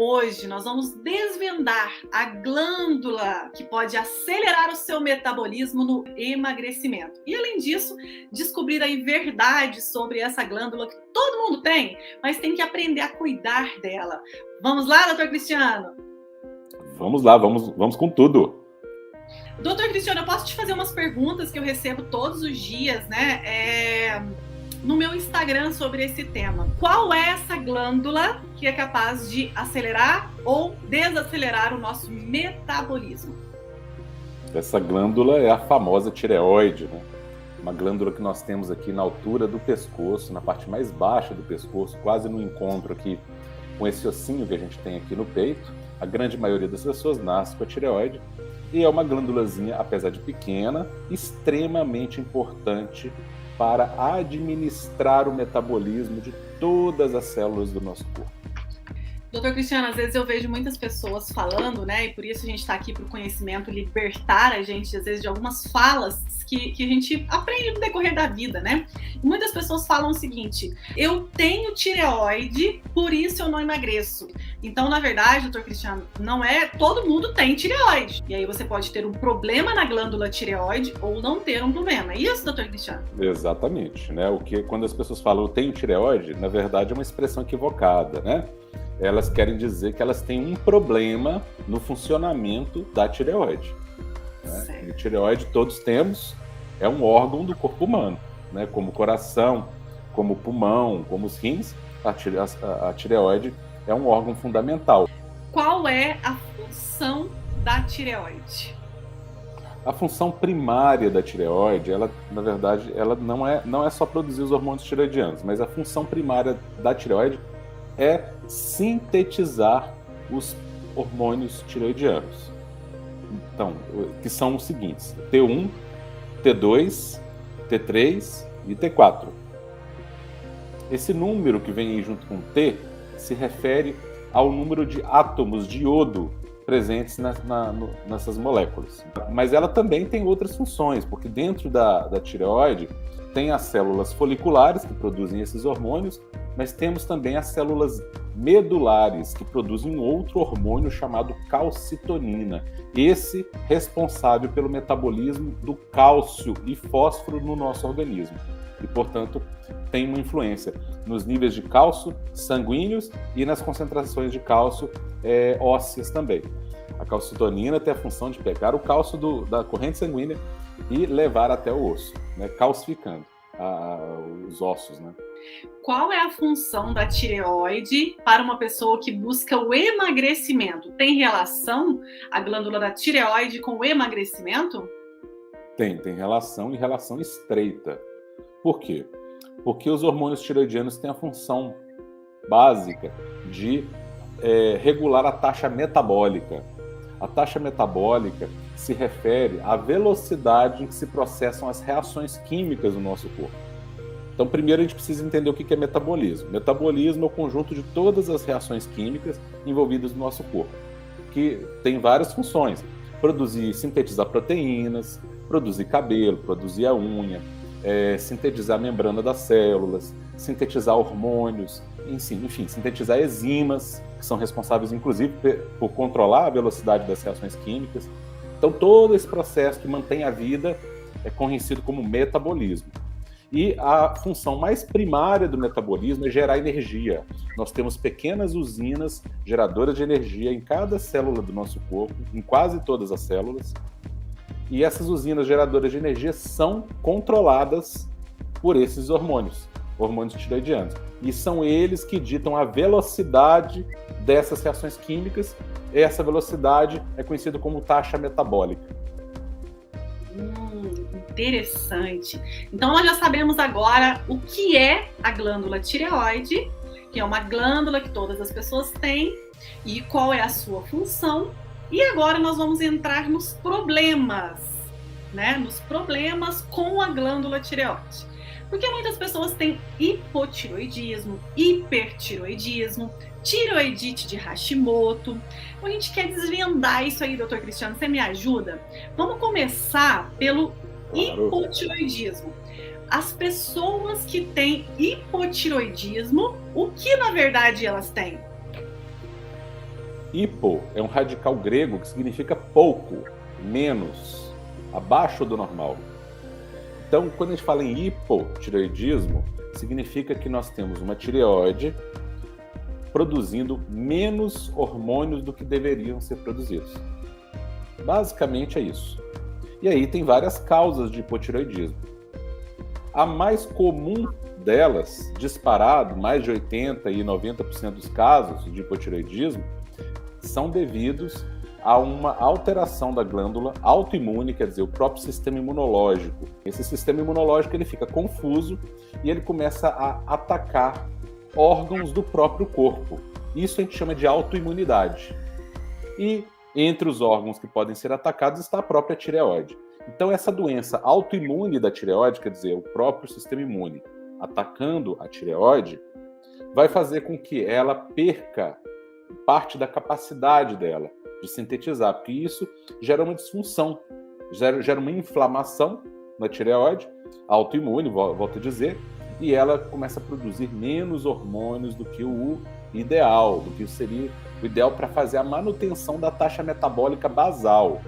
Hoje nós vamos desvendar a glândula que pode acelerar o seu metabolismo no emagrecimento. E além disso, descobrir aí verdades sobre essa glândula que todo mundo tem, mas tem que aprender a cuidar dela. Vamos lá, doutor Cristiano? Vamos lá, vamos com tudo. Doutor Cristiano, eu posso te fazer umas perguntas que eu recebo todos os dias, né? No meu Instagram sobre esse tema. Qual é essa glândula que é capaz de acelerar ou desacelerar o nosso metabolismo? Essa glândula é a famosa tireoide, né? Uma glândula que nós temos aqui na altura do pescoço, na parte mais baixa do pescoço, quase no encontro aqui com esse ossinho que a gente tem aqui no peito. A grande maioria das pessoas nasce com a tireoide e é uma glândulazinha, apesar de pequena, extremamente importante para administrar o metabolismo de todas as células do nosso corpo. Doutor Cristiano, às vezes eu vejo muitas pessoas falando, né? E por isso a gente está aqui para o conhecimento libertar a gente, às vezes, de algumas falas que a gente aprende no decorrer da vida, né? E muitas pessoas falam o seguinte: eu tenho tireoide, por isso eu não emagreço. Então, na verdade, doutor Cristiano, não é todo mundo tem tireoide. E aí você pode ter um problema na glândula tireoide ou não ter um problema. É isso, doutor Cristiano? Exatamente, né? Quando as pessoas falam eu tenho tireoide, na verdade é uma expressão equivocada, né? Elas querem dizer que elas têm um problema no funcionamento da tireoide. Né? E tireoide todos temos, é um órgão do corpo humano, né? Como o coração, como o pulmão, como os rins, a tireoide é um órgão fundamental. Qual é a função da tireoide? A função primária da tireoide, ela, na verdade, ela não é só produzir os hormônios tireoidianos, mas a função primária da tireoide é sintetizar os hormônios tireoidianos. Então, que são os seguintes: T1, T2, T3 e T4. Esse número que vem aí junto com T se refere ao número de átomos de iodo presentes nessas moléculas. Mas ela também tem outras funções, porque dentro da tireoide tem as células foliculares que produzem esses hormônios, mas temos também as células medulares que produzem um outro hormônio chamado calcitonina. Esse responsável pelo metabolismo do cálcio e fósforo no nosso organismo. E, portanto, tem uma influência nos níveis de cálcio sanguíneos e nas concentrações de cálcio ósseas também. A calcitonina tem a função de pegar o cálcio da corrente sanguínea e levar até o osso, né, calcificando os ossos, né? Qual é a função da tireoide para uma pessoa que busca o emagrecimento? Tem relação a glândula da tireoide com o emagrecimento? Tem relação e relação estreita. Por quê? Porque os hormônios tireoidianos têm a função básica de regular a taxa metabólica. A taxa metabólica se refere à velocidade em que se processam as reações químicas no nosso corpo. Então, primeiro a gente precisa entender o que é metabolismo. Metabolismo é o conjunto de todas as reações químicas envolvidas no nosso corpo, que tem várias funções: sintetizar proteínas, produzir cabelo, produzir a unha, sintetizar a membrana das células, sintetizar hormônios, enfim, sintetizar enzimas, que são responsáveis, inclusive, por controlar a velocidade das reações químicas. Então, todo esse processo que mantém a vida é conhecido como metabolismo. E a função mais primária do metabolismo é gerar energia. Nós temos pequenas usinas geradoras de energia em cada célula do nosso corpo, em quase todas as células. E essas usinas geradoras de energia são controladas por esses hormônios tireoidianos. E são eles que ditam a velocidade dessas reações químicas. Essa velocidade é conhecida como taxa metabólica. Interessante. Então, nós já sabemos agora o que é a glândula tireoide, que é uma glândula que todas as pessoas têm, e qual é a sua função. E agora nós vamos entrar nos problemas, né? Nos problemas com a glândula tireoide. Porque muitas pessoas têm hipotireoidismo, hipertireoidismo, tireoidite de Hashimoto. A gente quer desvendar isso aí, doutor Cristiano, você me ajuda? Vamos começar pelo hipotireoidismo. As pessoas que têm hipotireoidismo, o que na verdade elas têm? Hipo é um radical grego que significa pouco, menos, abaixo do normal. Então, quando a gente fala em hipotireoidismo, significa que nós temos uma tireoide produzindo menos hormônios do que deveriam ser produzidos. Basicamente é isso. E aí tem várias causas de hipotireoidismo. A mais comum delas, disparado, mais de 80% e 90% dos casos de hipotireoidismo, são devidos a uma alteração da glândula autoimune, quer dizer, o próprio sistema imunológico. Esse sistema imunológico ele fica confuso e ele começa a atacar órgãos do próprio corpo. Isso a gente chama de autoimunidade. E entre os órgãos que podem ser atacados está a própria tireoide. Então essa doença autoimune da tireoide, quer dizer, o próprio sistema imune atacando a tireoide, vai fazer com que ela perca parte da capacidade dela de sintetizar, porque isso gera uma disfunção, gera uma inflamação na tireoide, autoimune, volto a dizer, e ela começa a produzir menos hormônios do que o ideal, do que seria o ideal para fazer a manutenção da taxa metabólica basal.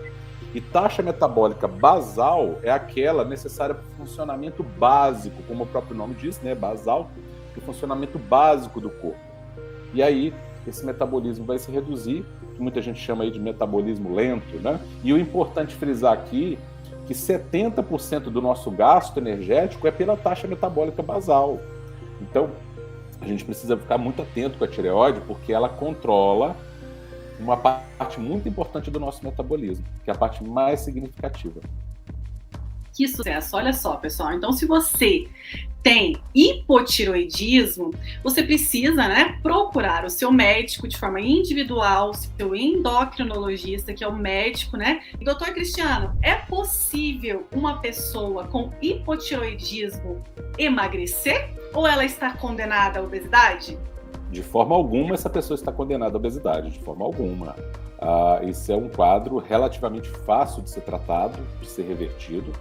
E taxa metabólica basal é aquela necessária para o funcionamento básico, como o próprio nome diz, né, basal, o funcionamento básico do corpo. E aí, esse metabolismo vai se reduzir, que muita gente chama aí de metabolismo lento, né? E o importante frisar aqui que 70% do nosso gasto energético é pela taxa metabólica basal. Então, a gente precisa ficar muito atento com a tireoide, porque ela controla uma parte muito importante do nosso metabolismo, que é a parte mais significativa. Que sucesso! Olha só, pessoal. Então, se você tem hipotireoidismo, você precisa, né, procurar o seu médico de forma individual, o seu endocrinologista, que é o médico, né? E, doutor Cristiano, é possível uma pessoa com hipotireoidismo emagrecer ou ela está condenada à obesidade? De forma alguma essa pessoa está condenada à obesidade, de forma alguma. Isso é um quadro relativamente fácil de ser tratado, de ser revertido.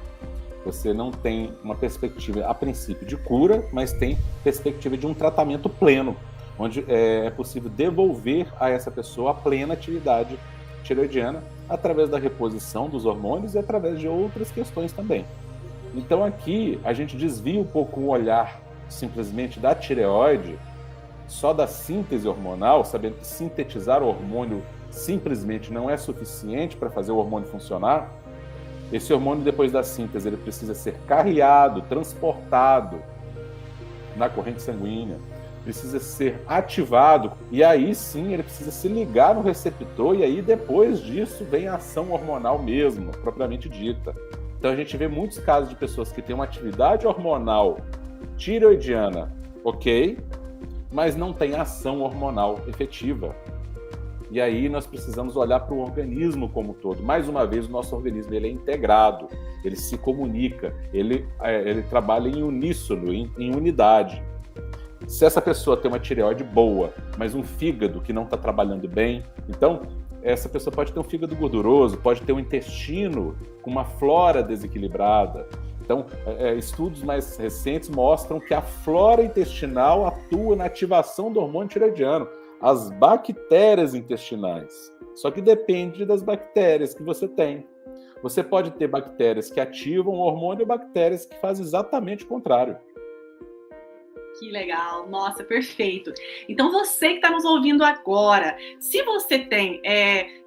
Você não tem uma perspectiva, a princípio, de cura, mas tem perspectiva de um tratamento pleno, onde é possível devolver a essa pessoa a plena atividade tireoidiana através da reposição dos hormônios e através de outras questões também. Então aqui a gente desvia um pouco o olhar simplesmente da tireoide, só da síntese hormonal, sabendo que sintetizar o hormônio simplesmente não é suficiente para fazer o hormônio funcionar. Esse hormônio, depois da síntese, ele precisa ser carreado, transportado na corrente sanguínea, precisa ser ativado, e aí sim ele precisa se ligar no receptor, e aí depois disso vem a ação hormonal mesmo, propriamente dita. Então a gente vê muitos casos de pessoas que têm uma atividade hormonal tireoidiana, ok, mas não tem ação hormonal efetiva. E aí nós precisamos olhar para o organismo como um todo. Mais uma vez, o nosso organismo ele é integrado, ele se comunica, ele trabalha em uníssono, em unidade. Se essa pessoa tem uma tireoide boa, mas um fígado que não está trabalhando bem, então essa pessoa pode ter um fígado gorduroso, pode ter um intestino com uma flora desequilibrada. Então, estudos mais recentes mostram que a flora intestinal atua na ativação do hormônio tireoidiano, as bactérias intestinais. Só que depende das bactérias que você tem. Você pode ter bactérias que ativam o hormônio e bactérias que fazem exatamente o contrário. Que legal, nossa, perfeito. Então você que está nos ouvindo agora, se você tem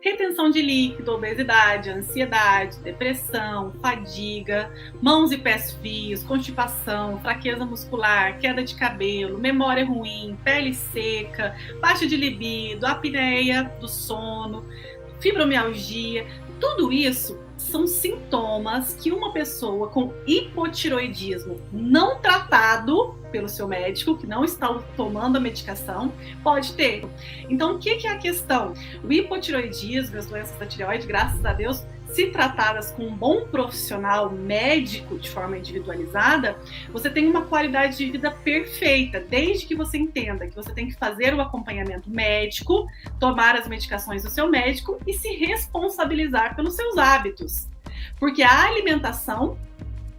retenção de líquido, obesidade, ansiedade, depressão, fadiga, mãos e pés frios, constipação, fraqueza muscular, queda de cabelo, memória ruim, pele seca, baixa de libido, apneia do sono, fibromialgia, tudo isso são sintomas que uma pessoa com hipotireoidismo não tratado pelo seu médico, que não está tomando a medicação, pode ter. Então, o que é a questão? O hipotireoidismo, as doenças da tireoide, graças a Deus, se tratadas com um bom profissional médico de forma individualizada, você tem uma qualidade de vida perfeita, desde que você entenda que você tem que fazer o acompanhamento médico, tomar as medicações do seu médico e se responsabilizar pelos seus hábitos. Porque a alimentação,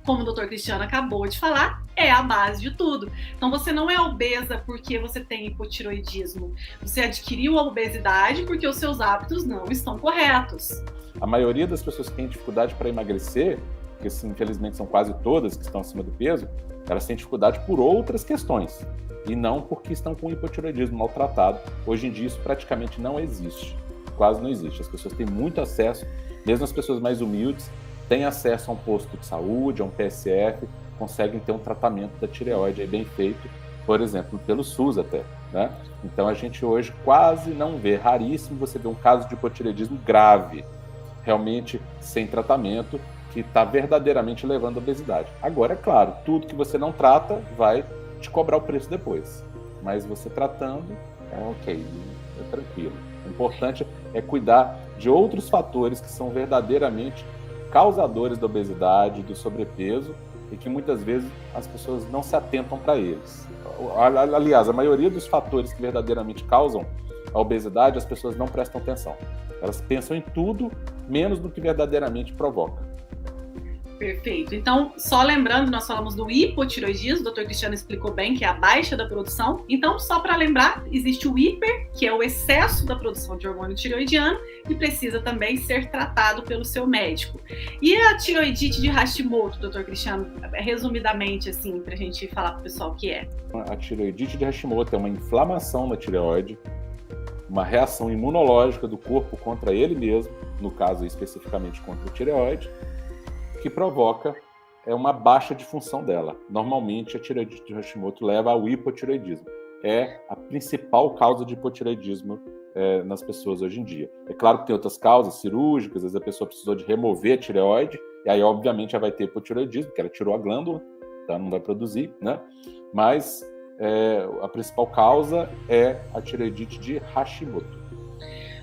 como o Dr. Cristiano acabou de falar, é a base de tudo. Então você não é obesa porque você tem hipotiroidismo. Você adquiriu a obesidade porque os seus hábitos não estão corretos. A maioria das pessoas que têm dificuldade para emagrecer, que infelizmente são quase todas que estão acima do peso, elas têm dificuldade por outras questões e não porque estão com hipotiroidismo maltratado. Hoje em dia isso praticamente não existe, quase não existe. As pessoas têm muito acesso, mesmo as pessoas mais humildes, têm acesso a um posto de saúde, a um PSF, conseguem ter um tratamento da tireoide aí bem feito, por exemplo, pelo SUS até, né? Então a gente hoje quase não vê, raríssimo você ver um caso de hipotireoidismo grave, realmente sem tratamento, que está verdadeiramente levando à obesidade. Agora, é claro, tudo que você não trata vai te cobrar o preço depois, mas você tratando, é ok, é tranquilo. O importante é cuidar de outros fatores que são verdadeiramente causadores da obesidade, do sobrepeso, e que muitas vezes as pessoas não se atentam para eles. Aliás, a maioria dos fatores que verdadeiramente causam a obesidade, as pessoas não prestam atenção. Elas pensam em tudo, menos no que verdadeiramente provoca. Perfeito. Então, só lembrando, nós falamos do hipotiroidismo, o doutor Cristiano explicou bem que é a baixa da produção. Então, só para lembrar, existe o hiper, que é o excesso da produção de hormônio tiroidiano, e precisa também ser tratado pelo seu médico. E a tiroidite de Hashimoto, doutor Cristiano, resumidamente, assim, para a gente falar para o pessoal o que é? A tiroidite de Hashimoto é uma inflamação na tireoide, uma reação imunológica do corpo contra ele mesmo, no caso especificamente contra a tireoide, que provoca uma baixa de função dela. Normalmente, a tireoidite de Hashimoto leva ao hipotireoidismo. É a principal causa de hipotireoidismo nas pessoas hoje em dia. É claro que tem outras causas cirúrgicas, às vezes a pessoa precisou de remover a tireoide, e aí, obviamente, ela vai ter hipotireoidismo, porque ela tirou a glândula, então não vai produzir, né? Mas a principal causa é a tireoidite de Hashimoto.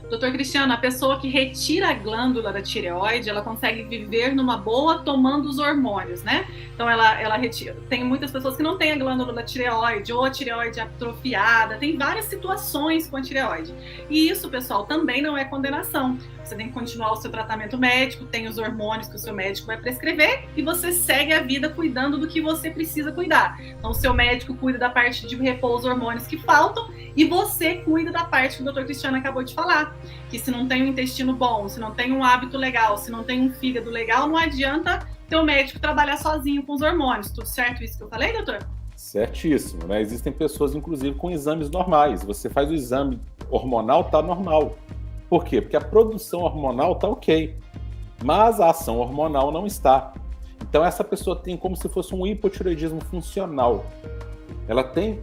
Doutor Cristiano, a pessoa que retira a glândula da tireoide, ela consegue viver numa boa tomando os hormônios, né? Então ela retira. Tem muitas pessoas que não têm a glândula da tireoide, ou a tireoide atrofiada, tem várias situações com a tireoide. E isso, pessoal, também não é condenação. Você tem que continuar o seu tratamento médico, tem os hormônios que o seu médico vai prescrever e você segue a vida cuidando do que você precisa cuidar. Então, o seu médico cuida da parte de repor os hormônios que faltam e você cuida da parte que o doutor Cristiano acabou de falar. Que se não tem um intestino bom, se não tem um hábito legal, se não tem um fígado legal, não adianta teu médico trabalhar sozinho com os hormônios. Tudo certo isso que eu falei, doutor? Certíssimo, né? Existem pessoas, inclusive, com exames normais. Você faz o exame hormonal, tá normal. Por quê? Porque a produção hormonal tá ok, mas a ação hormonal não está. Então essa pessoa tem como se fosse um hipotireoidismo funcional. Ela tem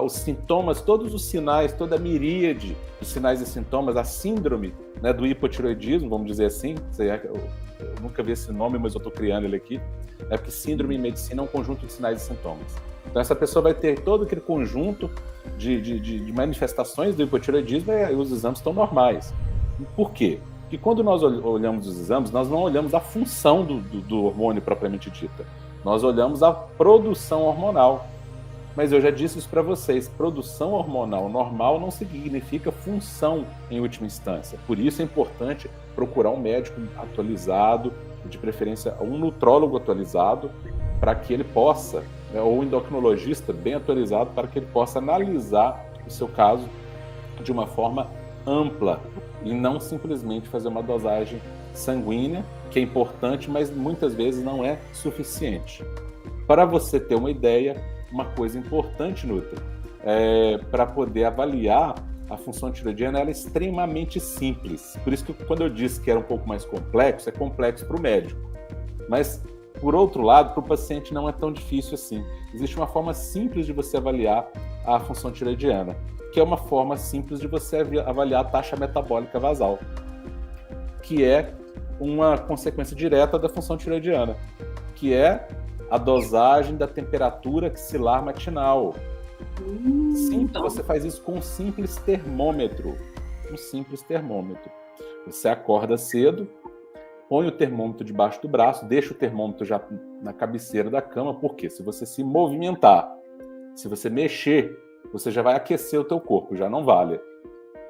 os sintomas, todos os sinais, toda a miríade de sinais e sintomas, a síndrome, né, do hipotireoidismo, vamos dizer assim. Eu nunca vi esse nome, mas eu estou criando ele aqui. É porque síndrome em medicina é um conjunto de sinais e sintomas. Então essa pessoa vai ter todo aquele conjunto de manifestações do hipotireoidismo e os exames estão normais. Por quê? Porque quando nós olhamos os exames, nós não olhamos a função do hormônio propriamente dita. Nós olhamos a produção hormonal. Mas eu já disse isso para vocês, produção hormonal normal não significa função em última instância. Por isso é importante procurar um médico atualizado, de preferência um nutrólogo atualizado, para que ele possa, ou um endocrinologista bem atualizado, para que ele possa analisar o seu caso de uma forma ampla e não simplesmente fazer uma dosagem sanguínea, que é importante, mas muitas vezes não é suficiente. Para você ter uma ideia, uma coisa importante, Nutri, para poder avaliar a função tiroidiana, ela é extremamente simples. Por isso que quando eu disse que era um pouco mais complexo, é complexo para o médico. Mas, por outro lado, para o paciente não é tão difícil assim. Existe uma forma simples de você avaliar a função tiroidiana, que é uma forma simples de você avaliar a taxa metabólica basal, que é uma consequência direta da função tiroidiana, que é a dosagem da temperatura axilar matinal. Então você faz isso com um simples termômetro. Um simples termômetro. Você acorda cedo, põe o termômetro debaixo do braço, deixa o termômetro já na cabeceira da cama, porque se você se movimentar, se você mexer, você já vai aquecer o teu corpo, já não vale.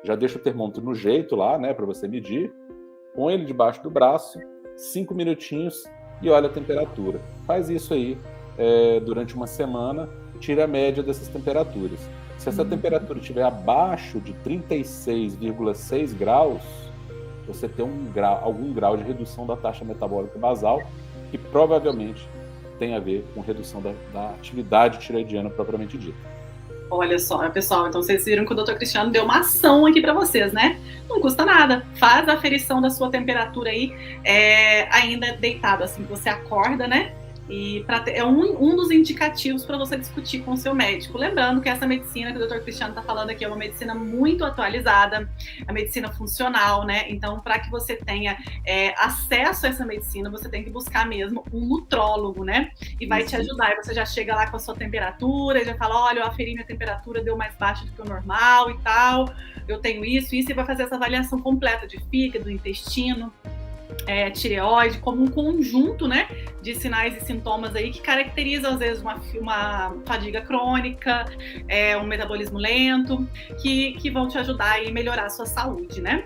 Já deixa o termômetro no jeito lá, né, para você medir, põe ele debaixo do braço, 5 minutinhos e olha a temperatura. Faz isso aí durante uma semana, tire a média dessas temperaturas. Se essa temperatura estiver abaixo de 36,6 graus, você tem algum grau de redução da taxa metabólica basal, que provavelmente tem a ver com redução da atividade tireoidiana propriamente dita. Olha só, pessoal, então vocês viram que o Dr. Cristiano deu uma ação aqui para vocês, né? Não custa nada. Faz a aferição da sua temperatura aí, ainda deitado, assim que você acorda, né? E é um dos indicativos para você discutir com o seu médico. Lembrando que essa medicina que o Dr. Cristiano está falando aqui é uma medicina muito atualizada, a medicina funcional, né? Então, para que você tenha acesso a essa medicina, você tem que buscar mesmo um nutrólogo, né? E vai te ajudar. E você já chega lá com a sua temperatura, e já fala, olha, eu aferi minha temperatura, deu mais baixa do que o normal e tal, eu tenho isso, e vai fazer essa avaliação completa de fígado, intestino, tireoide, como um conjunto, né, de sinais e sintomas aí que caracterizam, às vezes, uma fadiga crônica, um metabolismo lento, que vão te ajudar a melhorar a sua saúde, né?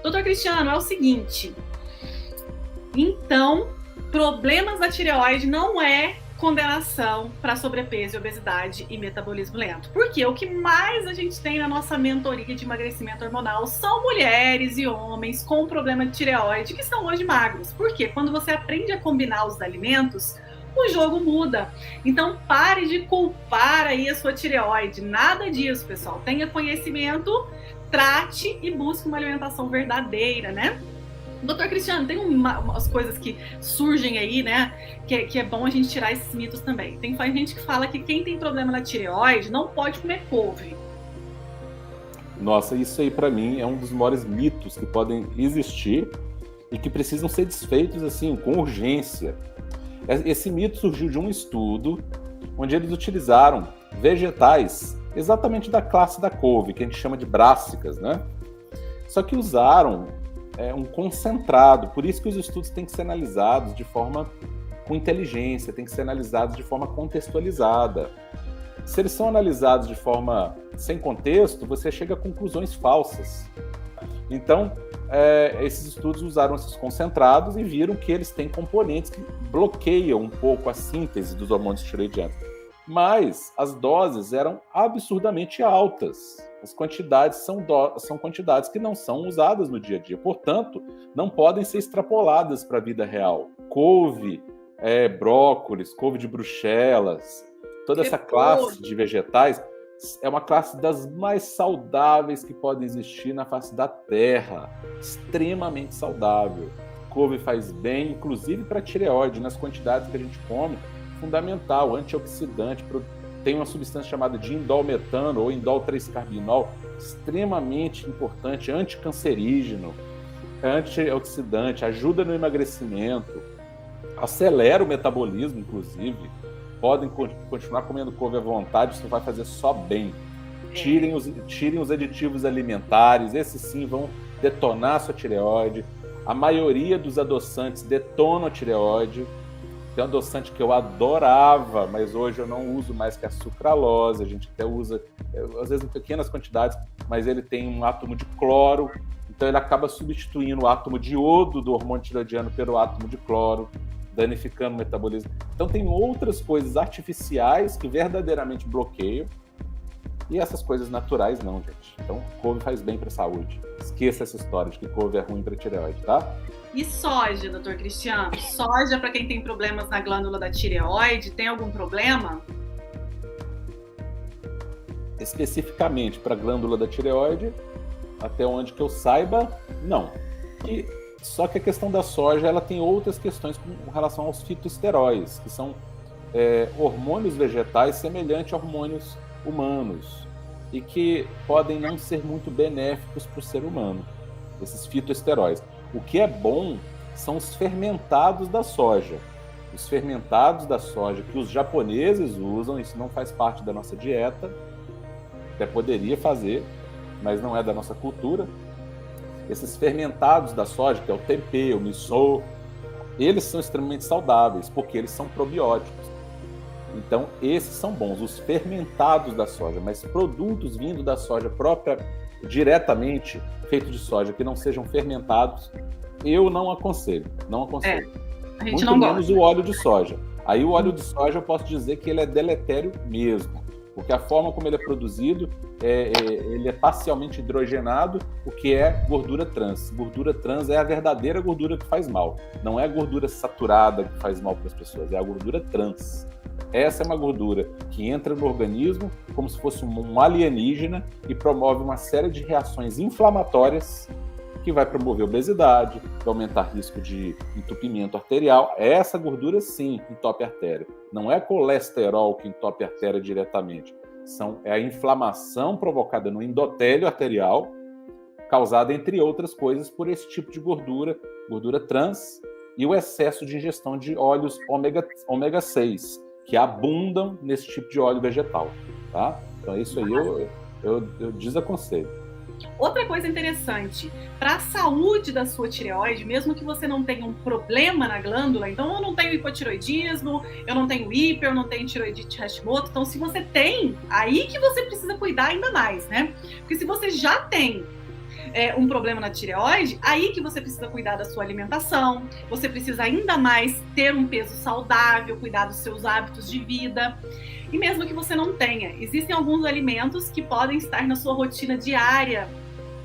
Doutor Cristiano, é o seguinte, então, problemas da tireoide não é condenação para sobrepeso, obesidade e metabolismo lento. Porque o que mais a gente tem na nossa mentoria de emagrecimento hormonal são mulheres e homens com problema de tireoide que estão hoje magros. Porque quando você aprende a combinar os alimentos, o jogo muda. Então pare de culpar aí a sua tireoide. Nada disso, pessoal. Tenha conhecimento, trate e busque uma alimentação verdadeira, né? Doutor Cristiano, tem umas coisas que surgem aí, né, que é bom a gente tirar esses mitos também. Tem gente que fala que quem tem problema na tireoide não pode comer couve. Nossa, isso aí para mim é um dos maiores mitos que podem existir e que precisam ser desfeitos assim, com urgência. Esse mito surgiu de um estudo onde eles utilizaram vegetais exatamente da classe da couve, que a gente chama de brássicas, né? Só que usaram um concentrado, por isso que os estudos têm que ser analisados de forma com inteligência, têm que ser analisados de forma contextualizada. Se eles são analisados de forma sem contexto, você chega a conclusões falsas. Então, esses estudos usaram esses concentrados e viram que eles têm componentes que bloqueiam um pouco a síntese dos hormônios tireoidianos. Mas as doses eram absurdamente altas. As quantidades são quantidades que não são usadas no dia a dia. Portanto, não podem ser extrapoladas para a vida real. Couve, brócolis, couve de Bruxelas, toda essa classe de vegetais é uma classe das mais saudáveis que podem existir na face da Terra. Extremamente saudável. Couve faz bem, inclusive para a tireoide, nas quantidades que a gente come. Fundamental, antioxidante, tem uma substância chamada de indolmetano ou indol 3-carbinol, extremamente importante, anticancerígeno, antioxidante, ajuda no emagrecimento, acelera o metabolismo, inclusive. Podem continuar comendo couve à vontade, isso vai fazer só bem. Tirem os aditivos alimentares, esses sim vão detonar a sua tireoide. A maioria dos adoçantes detonam a tireoide. Tem um adoçante que eu adorava, mas hoje eu não uso mais, que é a sucralose. A gente até usa, às vezes em pequenas quantidades, mas ele tem um átomo de cloro, então ele acaba substituindo o átomo de iodo do hormônio tireoidiano pelo átomo de cloro, danificando o metabolismo. Então tem outras coisas artificiais que verdadeiramente bloqueiam, e essas coisas naturais não, gente. Então, couve faz bem para a saúde. Esqueça essa história de que couve é ruim para tireoide, tá? E soja, doutor Cristiano? Soja, para quem tem problemas na glândula da tireoide, tem algum problema? Especificamente para a glândula da tireoide, até onde que eu saiba, não. Só que a questão da soja, ela tem outras questões com relação aos fitoesteróis, que são hormônios vegetais semelhantes a hormônios humanos e que podem não ser muito benéficos para o ser humano, esses fitoesteróis. O que é bom são os fermentados da soja. Os fermentados da soja que os japoneses usam, isso não faz parte da nossa dieta, até poderia fazer, mas não é da nossa cultura. Esses fermentados da soja, que é o tempê, o miso, eles são extremamente saudáveis, porque eles são probióticos. Então, esses são bons, os fermentados da soja, mas produtos vindo da soja própria, diretamente feitos de soja, que não sejam fermentados, eu não aconselho. Não aconselho. A gente muito não menos gosta. o óleo de soja. Aí o óleo de soja eu posso dizer que ele é deletério mesmo, porque a forma como ele é produzido, ele é parcialmente hidrogenado, o que é gordura trans. Gordura trans é a verdadeira gordura que faz mal. Não é a gordura saturada que faz mal para as pessoas, é a gordura trans. Essa é uma gordura que entra no organismo como se fosse um alienígena e promove uma série de reações inflamatórias que vai promover obesidade, vai aumentar risco de entupimento arterial. Essa gordura, sim, entope a artéria. Não é colesterol que entope a artéria diretamente. É a inflamação provocada no endotélio arterial, causada, entre outras coisas, por esse tipo de gordura trans, e o excesso de ingestão de óleos ômega 6, que abundam nesse tipo de óleo vegetal. Tá? Então, isso aí eu desaconselho. Outra coisa interessante, para a saúde da sua tireoide, mesmo que você não tenha um problema na glândula, então eu não tenho hipotiroidismo, eu não tenho hiper, eu não tenho tiroidite Hashimoto, então se você tem, aí que você precisa cuidar ainda mais, né? Porque se você já tem um problema na tireoide, aí que você precisa cuidar da sua alimentação, você precisa ainda mais ter um peso saudável, cuidar dos seus hábitos de vida. E mesmo que você não tenha, existem alguns alimentos que podem estar na sua rotina diária,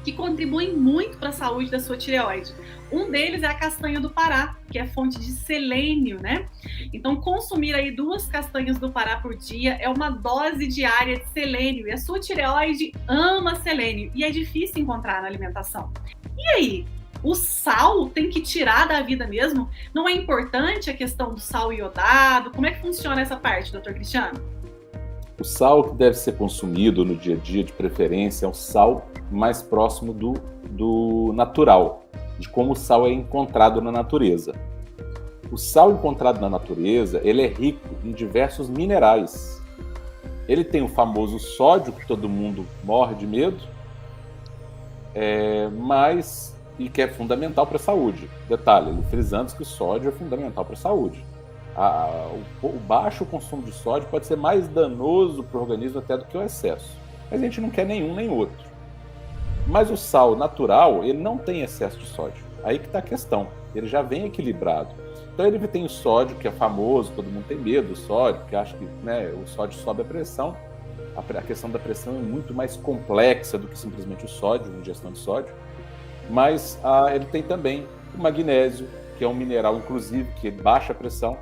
que contribuem muito para a saúde da sua tireoide. Um deles é a castanha do Pará, que é fonte de selênio, né? Então, consumir aí 2 castanhas do Pará por dia é uma dose diária de selênio. E a sua tireoide ama selênio e é difícil encontrar na alimentação. E aí? O sal tem que tirar da vida mesmo? Não é importante a questão do sal iodado? Como é que funciona essa parte, doutor Cristiano? O sal que deve ser consumido no dia a dia, de preferência, é o sal mais próximo do natural, de como o sal é encontrado na natureza. O sal encontrado na natureza, ele é rico em diversos minerais. Ele tem o famoso sódio, que todo mundo morre de medo, e que é fundamental para a saúde. Detalhe, ele frisando que o sódio é fundamental para a saúde. O baixo consumo de sódio pode ser mais danoso para o organismo até do que o excesso. Mas a gente não quer nenhum nem outro. Mas o sal natural, ele não tem excesso de sódio. Aí que está a questão. Ele já vem equilibrado. Então ele tem o sódio, que é famoso, todo mundo tem medo do sódio, porque acha que o sódio sobe a pressão. A questão da pressão é muito mais complexa do que simplesmente o sódio, a ingestão de sódio. Mas ele tem também o magnésio, que é um mineral, inclusive, que baixa a pressão.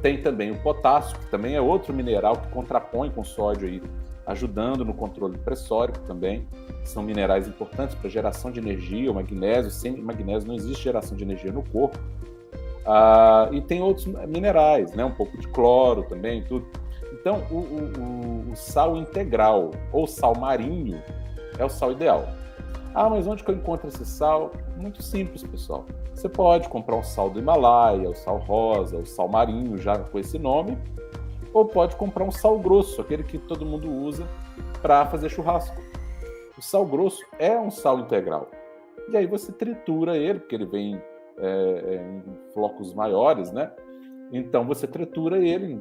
Tem também o potássio, que também é outro mineral que contrapõe com o sódio, aí, ajudando no controle pressórico também. São minerais importantes para geração de energia. O magnésio, sem magnésio não existe geração de energia no corpo. E tem outros minerais, né? Um pouco de cloro também, tudo. Então, o sal integral, ou sal marinho, é o sal ideal. Mas onde que eu encontro esse sal? Muito simples, pessoal. Você pode comprar um sal do Himalaia, o sal rosa, o sal marinho, já com esse nome, ou pode comprar um sal grosso, aquele que todo mundo usa para fazer churrasco. O sal grosso é um sal integral. E aí você tritura ele, porque ele vem em flocos maiores, né? Então você tritura ele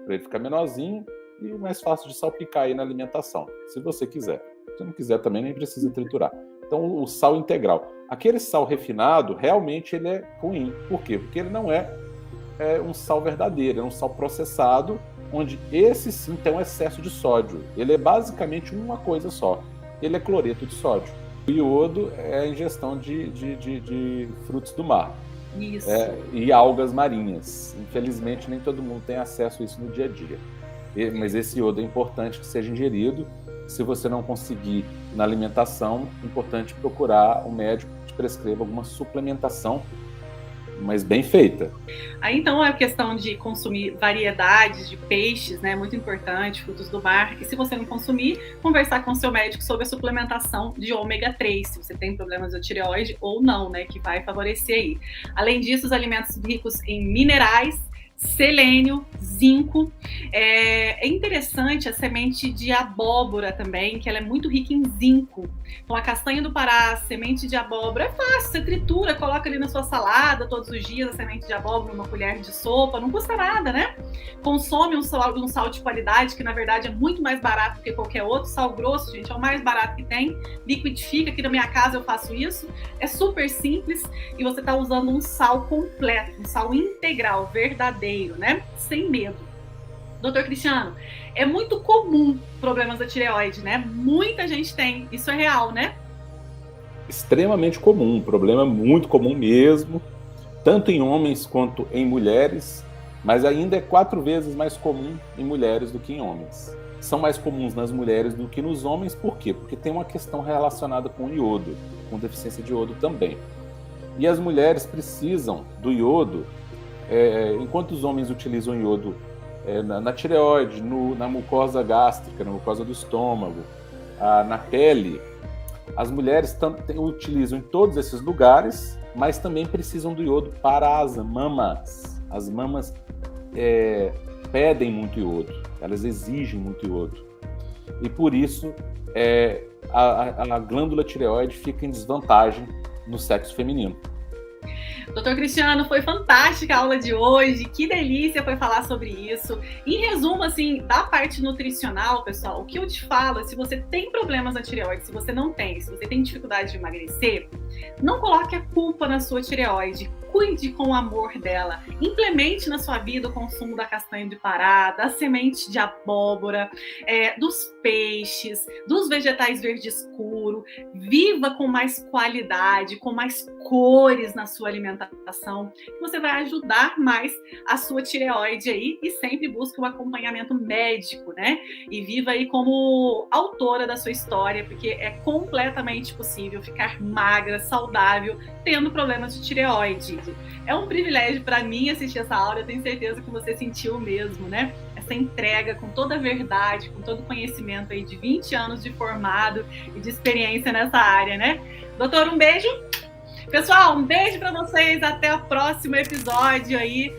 para ele ficar menorzinho e mais fácil de salpicar aí na alimentação, se você quiser. Se não quiser também nem precisa triturar. Então o sal integral. Aquele sal refinado, realmente ele é ruim. Por quê? Porque ele não é um sal verdadeiro, é um sal processado, onde esse sim tem um excesso de sódio. Ele é basicamente uma coisa só. Ele é cloreto de sódio. O iodo é a ingestão de frutos do mar. Isso. E algas marinhas. Infelizmente, nem todo mundo tem acesso a isso no dia a dia. Mas esse iodo é importante que seja ingerido. Se você não conseguir na alimentação, é importante procurar um médico que te prescreva alguma suplementação, mas bem feita. Aí então a questão de consumir variedades de peixes, né, muito importante, frutos do mar. E se você não consumir, conversar com o seu médico sobre a suplementação de ômega 3, se você tem problemas de tireoide ou não, né, que vai favorecer aí. Além disso, os alimentos ricos em minerais, selênio, zinco. É interessante a semente de abóbora também, que ela é muito rica em zinco. Então a castanha do Pará, a semente de abóbora, é fácil, você tritura, coloca ali na sua salada todos os dias a semente de abóbora, uma colher de sopa, não custa nada, né? Consome um sal de qualidade, que na verdade é muito mais barato que qualquer outro. Sal grosso, gente, é o mais barato que tem. Liquidifica, aqui na minha casa eu faço isso. É super simples e você está usando um sal completo, um sal integral, verdadeiro, verdadeiro, né? Sem medo. Doutor Cristiano, é muito comum problemas da tireoide, né? Muita gente tem, isso é real, né? Extremamente comum, um problema muito comum mesmo, tanto em homens quanto em mulheres, mas ainda é 4 vezes mais comum em mulheres do que em homens. São mais comuns nas mulheres do que nos homens, por quê? Porque tem uma questão relacionada com o iodo, com deficiência de iodo também. E as mulheres precisam do iodo, enquanto os homens utilizam iodo na tireoide, na mucosa gástrica, na mucosa do estômago, na pele, as mulheres utilizam em todos esses lugares, mas também precisam do iodo para as mamas. As mamas pedem muito iodo, elas exigem muito iodo. E por isso a glândula tireoide fica em desvantagem no sexo feminino. Doutor Cristiano, foi fantástica a aula de hoje, que delícia foi falar sobre isso. Em resumo, assim, da parte nutricional, pessoal, o que eu te falo é, se você tem problemas na tireoide, se você não tem, se você tem dificuldade de emagrecer, não coloque a culpa na sua tireoide. Cuide com o amor dela. Implemente na sua vida o consumo da castanha de Pará, da semente de abóbora, dos peixes, dos vegetais verde escuro. Viva com mais qualidade, com mais cores na sua alimentação. Você vai ajudar mais a sua tireoide aí e sempre busque um acompanhamento médico, né? E viva aí como autora da sua história, porque é completamente possível ficar magra, saudável, tendo problemas de tireoide. É um privilégio para mim assistir essa aula, eu tenho certeza que você sentiu mesmo, né? Essa entrega com toda a verdade, com todo o conhecimento aí de 20 anos de formado e de experiência nessa área, né? Doutor, um beijo. Pessoal, um beijo para vocês, até o próximo episódio aí